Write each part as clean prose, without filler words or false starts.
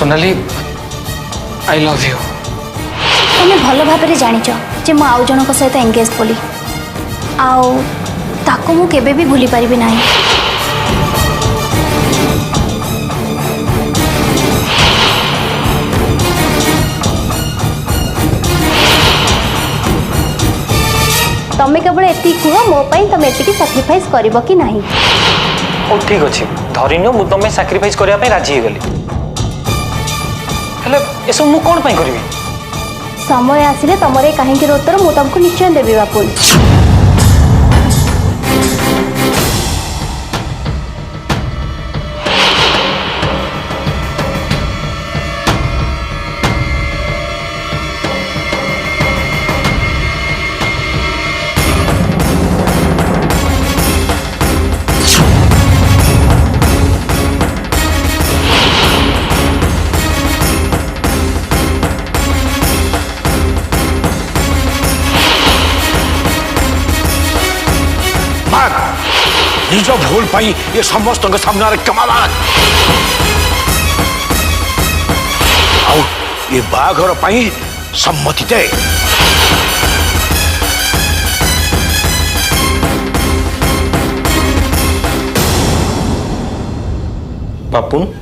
Sonali I love you. तुम्हें भल भाव जानिच जे मु आउ जनक सहित एंगेज बोली आउ ताको मु केबे भी भूली पारिबी नाही। तमें केवल एति कह मो पई तमे एति सैक्रिफाइस करबो कि नाही। ओ ठीक अछि धरिनो मु तमे सैक्रिफाइस करिया पे राजी हे गली। हेले एसो मु कोन पई करबी? समय आसिले तमरे काहेकि उत्तर मु तुमको निश्चय देबी बापुल। निज भूल पाई ये समस्त के सामने क्षमा मांग। आउ ये बाघर पाई सम्मति दे। बापुन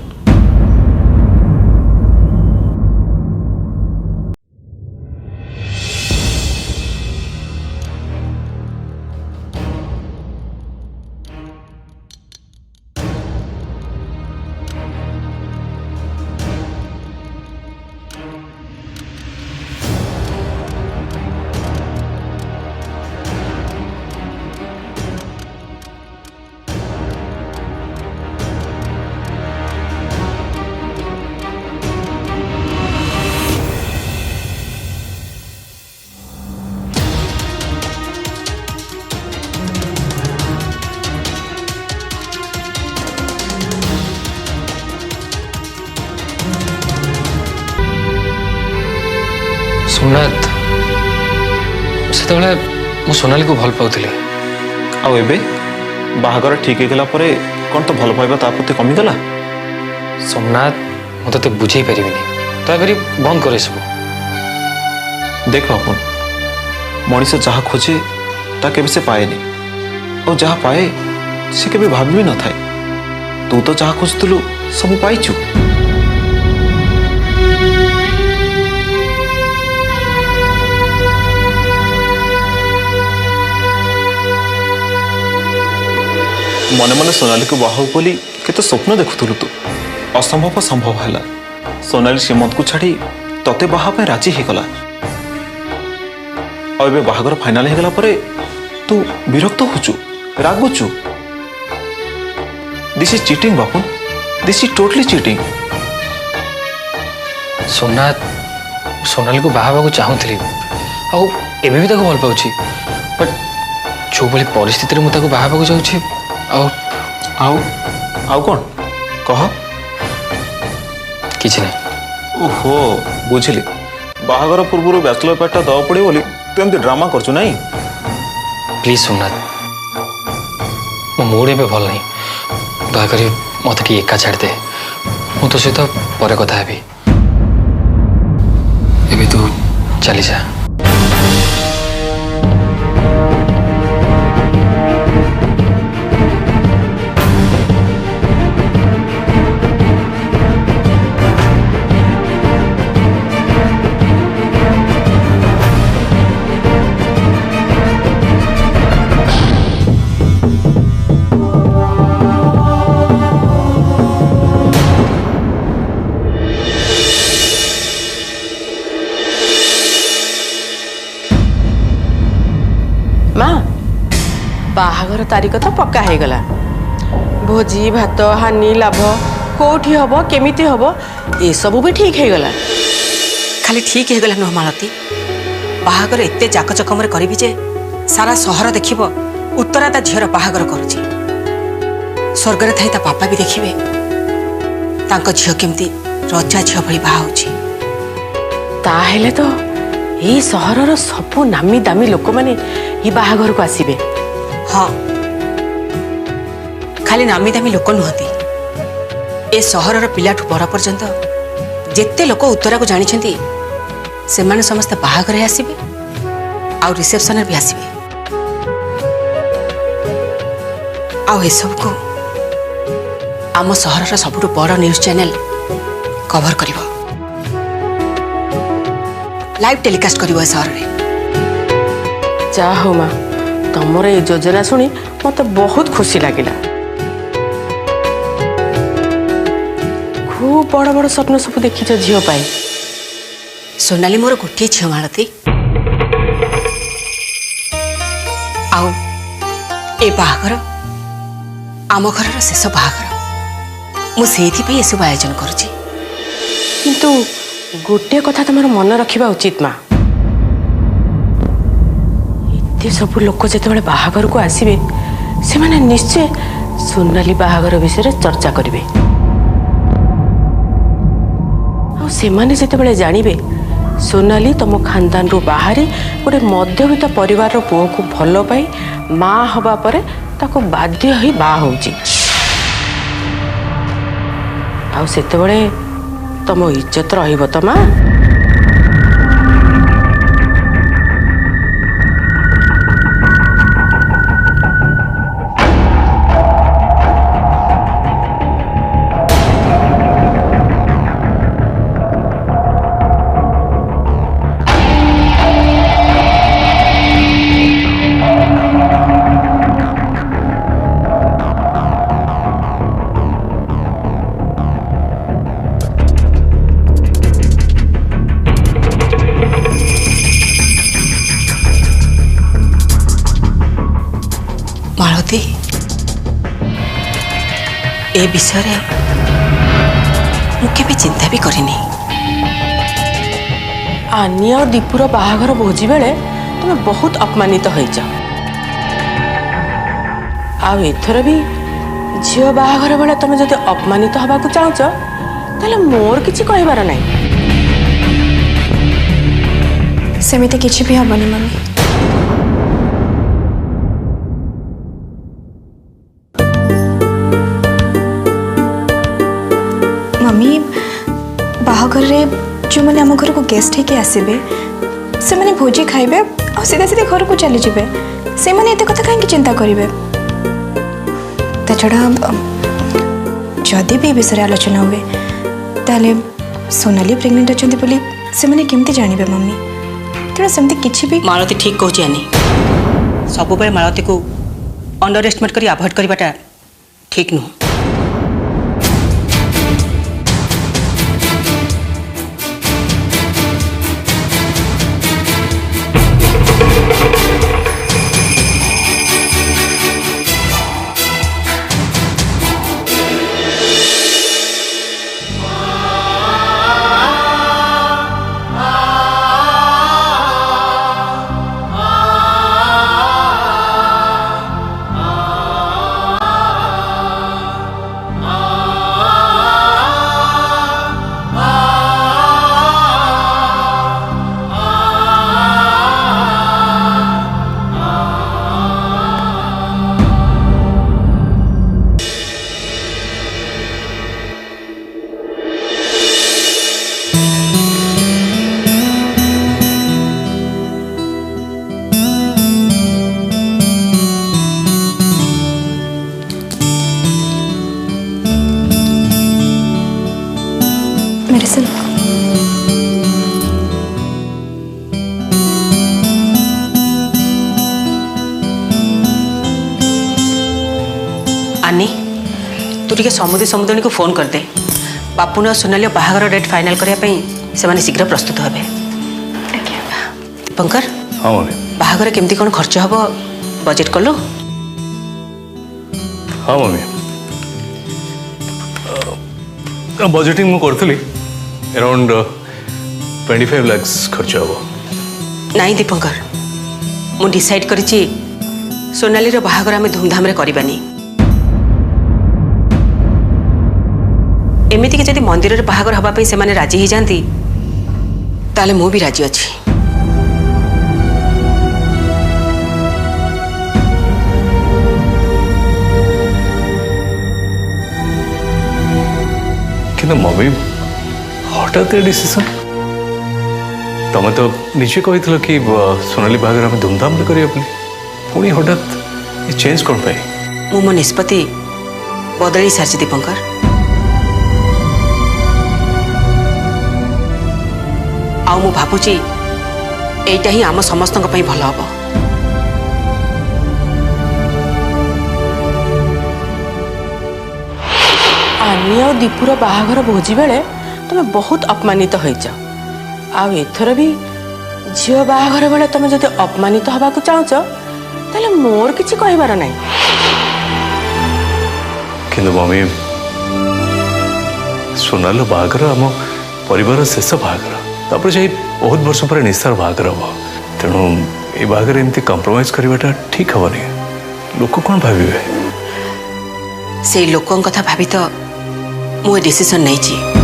सोमनाथ से मु सोनाली को भल पाउली आबे बाहागर ठीक होगा कौन तो भल पाइबा ता प्रति कमीगला। सोमनाथ मु ते बुझे पारि दयाकोरी बंद करे सब। देख बापुन मनीष जहाँ खोजे ता केबे से पाएनि और जहाँ पाए से केबे भाभी भी न थाए। तू तो जहाँ खोजुलु सब पाइचु। मने मने सोनाली को बाहु बोली केते स्वप्न देखुलु तू असंभव संभव है। सोनाली श्रीमंत को छाड़ी तते बाहा पे राजी हो गला और बाहागर फाइनाल हो गला परे तू विरक्त होचु रागुचु। दिस इज चीटिंग बापुन, this is totally cheating. Somnath Sonali को बाहा चाहूली आउ एबे भी ताको भल पाउछि बट जो भली परिस्थिति रे मु ताको बाहा चाहूछि आओ आओ आओ कौन कह किछि नहीं। ओहो बुझिली बाहागर पूर्व बैचलर पार्ट दवा पड़े बोली तू एमती ड्रामा करचु नहीं। प्लीज सोमनाथ मो मूड एबे भल नहीं दयाकोरी मत टी एका छाड़ दे मु तो सहित पर कथा हेबी एबे तू चली जा। बाहागर तारीख तो पक्का हो गला। भोजी भात हानि लाभ कौटी हम केमिति हम ये सब भी ठीक हो गला। खाली ठीक हो गला नुह मालती बाहागर एते जाकचकम करी जे सारा सहर देखिब उत्तरा ता झीर बाहागर करुची। स्वर्ग थाई ता पापा भी देखिए तांको झील केमती रजा झील भली बाहा होची। ताहेले तो ये सहरर सबु नामी दामी लोक माने ये बाहागर को आसीबे। हाँ खाली नामी दामी लोक नुहति ए सहरर पिलाठू बड़ पर्यंत जेते लोक उत्तरा को जानी से माने समस्त बाहागर आसबे आउ रिसेप्शन भी आसबे आउ सब को आम सहर सबुठ बड़ न्यूज चैनल कवर कर लाइव टेलीकास्ट कर सहर में। जा हो माँ तुमर ये योजना शुणी मत बहुत खुशी लगिला। खूब बड़ बड़ स्वप्न सब देखी झील पाई। सोनाली मोर गोटे झील मालती आउ ए बाहागर आम घर शेष बाहागर मुझे सब आयोजन करुची। किंतु गोटे कथा तुम मन रखा उचित माँ एत सब लोक जो बाहागर को आसबे से माने निश्चय सोनाली बाहागर विषय चर्चा करेंगे से माने जिते जानवे सोनाली तुम खानदान रू बाहरी गोटे मध्यवित्त परिवार पुओ को भल पाई माँ हवा पर ताको बाध्य ही बा होची आउ सेतेबेले तुम इज्जत रहिबो तो माँ। मालती ए विषय मुझे चिंता भी करनी। आनी और दीपुर बाहागर भोजी बेले तुम बहुत अपमानित होइच आथर भी झील बाहागर बेले तुम जब अपमानित हवा को चाहच ताले मोर किछि कहबार नहीं। सेमिति किछि भी हबनी मम्मी। मम्मी बाहागर रे जो मैंने आम घर को गेस्ट होके आसबे से मैंने भोजी खाइबे और सीधा सीधा घर को चली जाबे से मैंने एते कथा कहीं चिंता करिवे ता छड़ा जदि भी विषय आलोचना हुए ताले सोनाली प्रेग्नेंट अछंती बोली से मैंने केमती जानिबे मम्मी तेरा सेमती किछि भी। मालती ठीक कहूँ आनी सब बेले मालती को अंडर एस्टिमेट करी अवॉइड करवाटा ठीक नुह। मेडिसिन आनी तू टे समुदी को फोन कर दे बापुन और सोनाली बाहागर डेट फाइनल करने से शीघ्र प्रस्तुत हे। दीपंकर हाँ मम्मी। बाहागर केमती कौन खर्च हम बजेट कलु? हाँ मम्मी बजेटिंग मु करथली अराउंड 25 लाख खर्च हम। नहीं दीपंकर मु डिसाइड करिछि सोनाली रो बाहागर आमे धूमधाम रे करबानी। एमिति कि जदि मंदिर रे बाहागर हबा पे से माने राजी ही जानती ताले मु भी राजी अछि। किंतु मम्मी हठात डिसीजन तुम तो निजे कही कि सोनाली बाहागर आम धूमधाम करिया पुणी हठात ये चेंज कौन पाए मु मो निष्पत्ति बदली सारी दीपंकर आ मु भावुची एटा ही आम समस्त भल हम आनी आ दीपुर बाहाघर भोजी बेले तुम बहुत अपमानित होइच आथर भी झील बाहाघर बेले तुम जब अपमानित हवा चाहूच ताले मोर किछि कहबार नहीं किंतु मम्मी सोनाल बाहागर आम परिवार शेष बाहागर तापर जाई बहुत वर्ष पर निशार बाहागर हम तेणु ये बाहागर एमती कंप्रोमाइज करवाटा ठीक हेनी लोक कौन भावे से लोकों कथा भाभी तो मु डिसीजन नहीं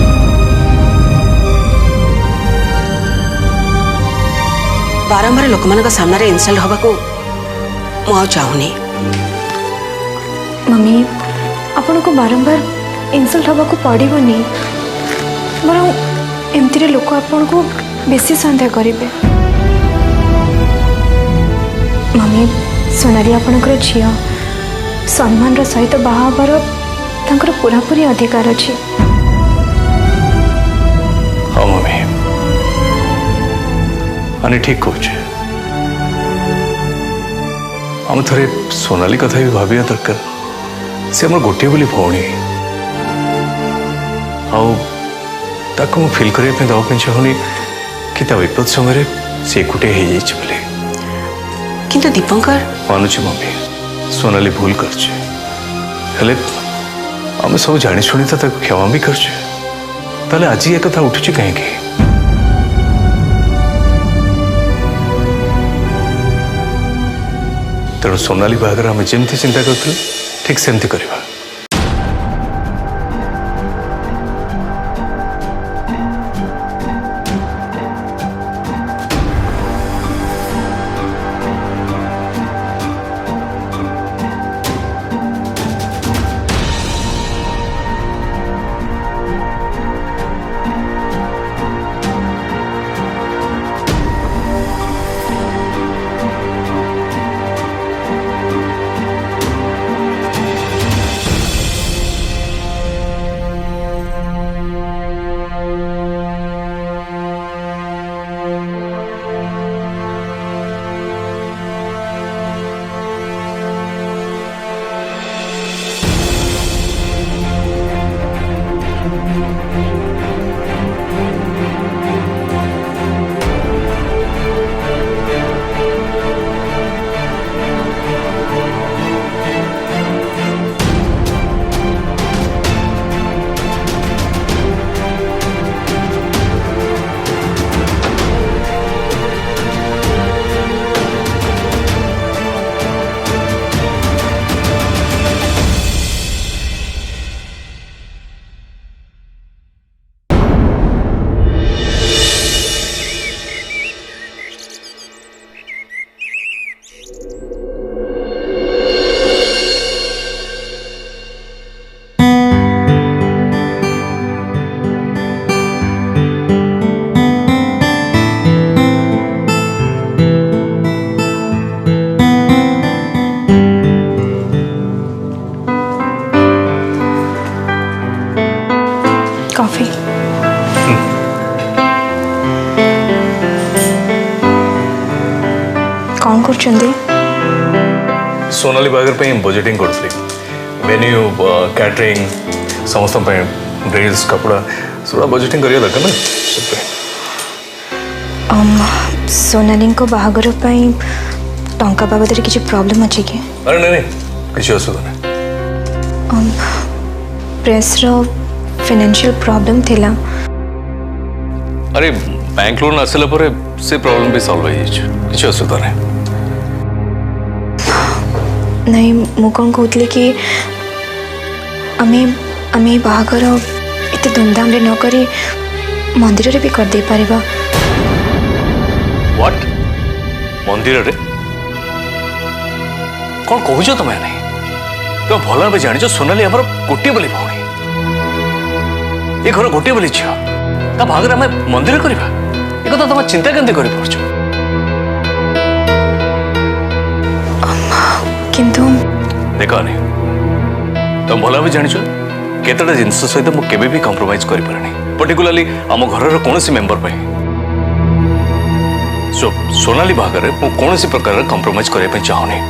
बारंबार लोक मान सामने इनसल्ट हवा को मु चाहूनी मम्मी आपन को बारंबार इनसल्ट हवा को पड़ोनी बर एमती लोक आपन को बेसी सन्देह करेंगे मम्मी सोनाली आपणकर झी सम्मान सहित बाहाबर तांकर पूरापूरी अधिकार अच्छी हाँ मम्मी आने ठीक कहे आम थे सोनाली कथा भी भाविया दरकार से आम गोटे बोली भौणी आक फिल करने दवाई चाहूनी कि विपद समय से एकुटे हो जाए किंतु दीपंकर मानुची मम्मी सोनाली भूल करछे हेले आम सब जानी शुणी तो क्षमा भी करछे ताले आज ये कथा उठुची कहीं तेणु सोनाली बाहागर आम जमती चिंता करते ठीक सेमती करवा कॉफी कौन कर सोनाली बाहागर बजेटिंग करी मेन्यू कैटरिंग समस्त ड्रेस कपड़ा सब बजेटिंग करिया दरकार ना सोनाली को बाहागर टंका बाबद किसी प्रॉब्लम अच्छी कि अरे नहीं किसी असुविधा नहीं प्रेस फाइनेंशियल प्रॉब्लम थिला अरे बैंक लोन आसला पर से प्रॉब्लम भी सॉल्व हो किसी असुविधा नहीं नहीं मु कौन कहती कि आमे बाहागर इतने धूमधाम रे न करी मंदिर रे भी कर दे पारिबा व्हाट मंदिर रे कौन कहूछ तुम नहीं तुम भल भाव जान सोनाली आमर गोटे बोली भौणी ये घर गोटे बोली झील ता बाहागर आम मंदिर करवा एक कथा तुम चिंता केमती कर किंतु देख अने तुम भल भाव जान केतटा जिनस सहित मुझे भी कंप्रोमाइज कर पर्टिकुलाली आम घर कौन मेम्बर सोनाली बाहागर कौन प्रकार कंप्रोमाइज करने चाहूनी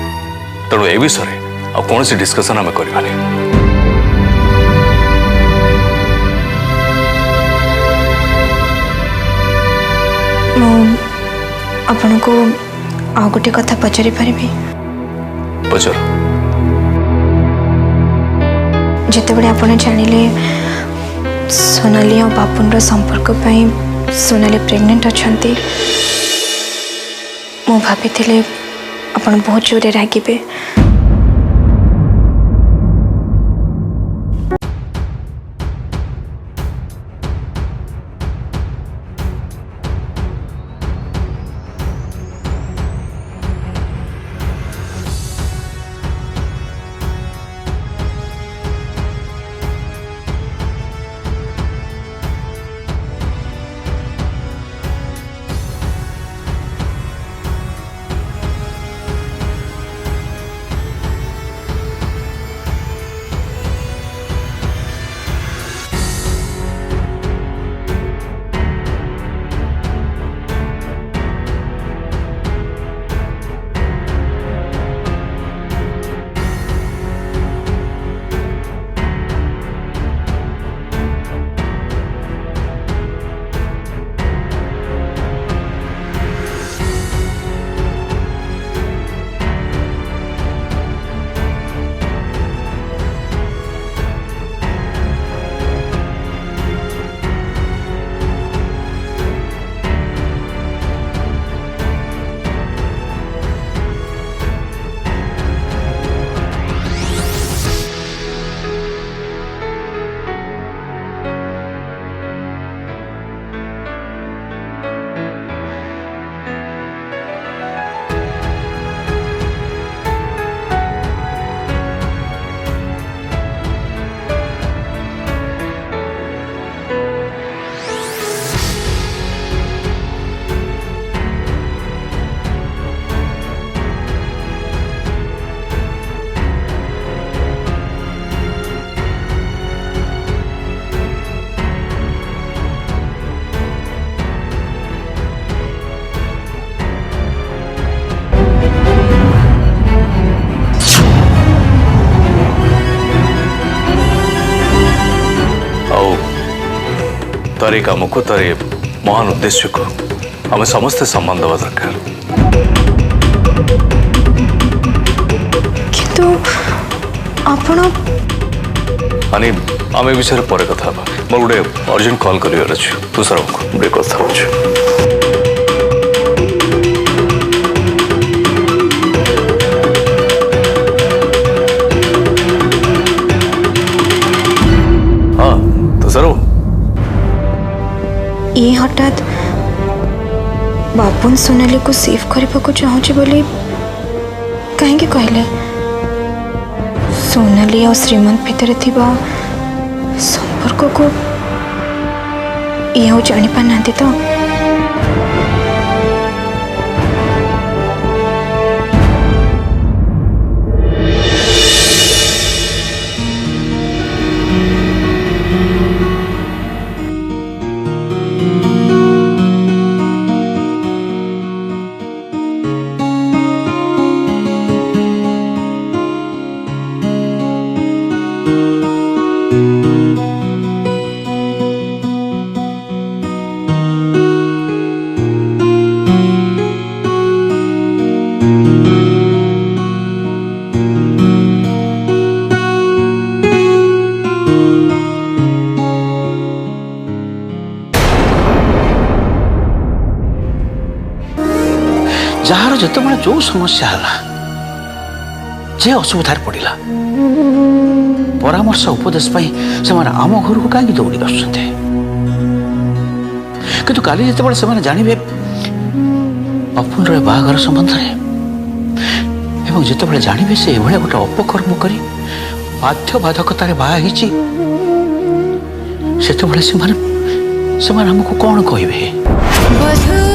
तेणु ए विषय कौन डिस्कसन आम करवानी आपण को आ गोटे कथा पचारि पारिबी पचर जितेबले आपण जानिले सोनाली और बापुन संपर्क पाई सोनाली प्रेग्नेंट अछंती मु भाभी आपण बहुत जोरे रागिबे तारी काम को तारी महान उद्देश्य को आम समस्ते सम्मान देवा दरकार किंतु आपण अने आम विषय पर कथा मोर गोटे अर्जेंट कॉल कर तुषार गोटे कथा हाँ तुषार ये हठात बापुन सोनाली को सेव करने को चाहूँ बोली कहीं कहले सोनाली और श्रीमंत भितर थिबा संपर्क को ये जानी पाना तो जार जिते बड़े जो समस्या है जे असुविधार पड़ा परामर्श उपदेश से आम घर को कहीं दौड़ी आसुँच किंतु काली जिते से जानवे अपुन बाहागर संबंध में जिते जानवे से गोटे अपकर्म कर बाध्य बाधकतार बाहा से ସେମାନେ ଆମକୁ କ'ଣ କହିବେ? ବଧୁ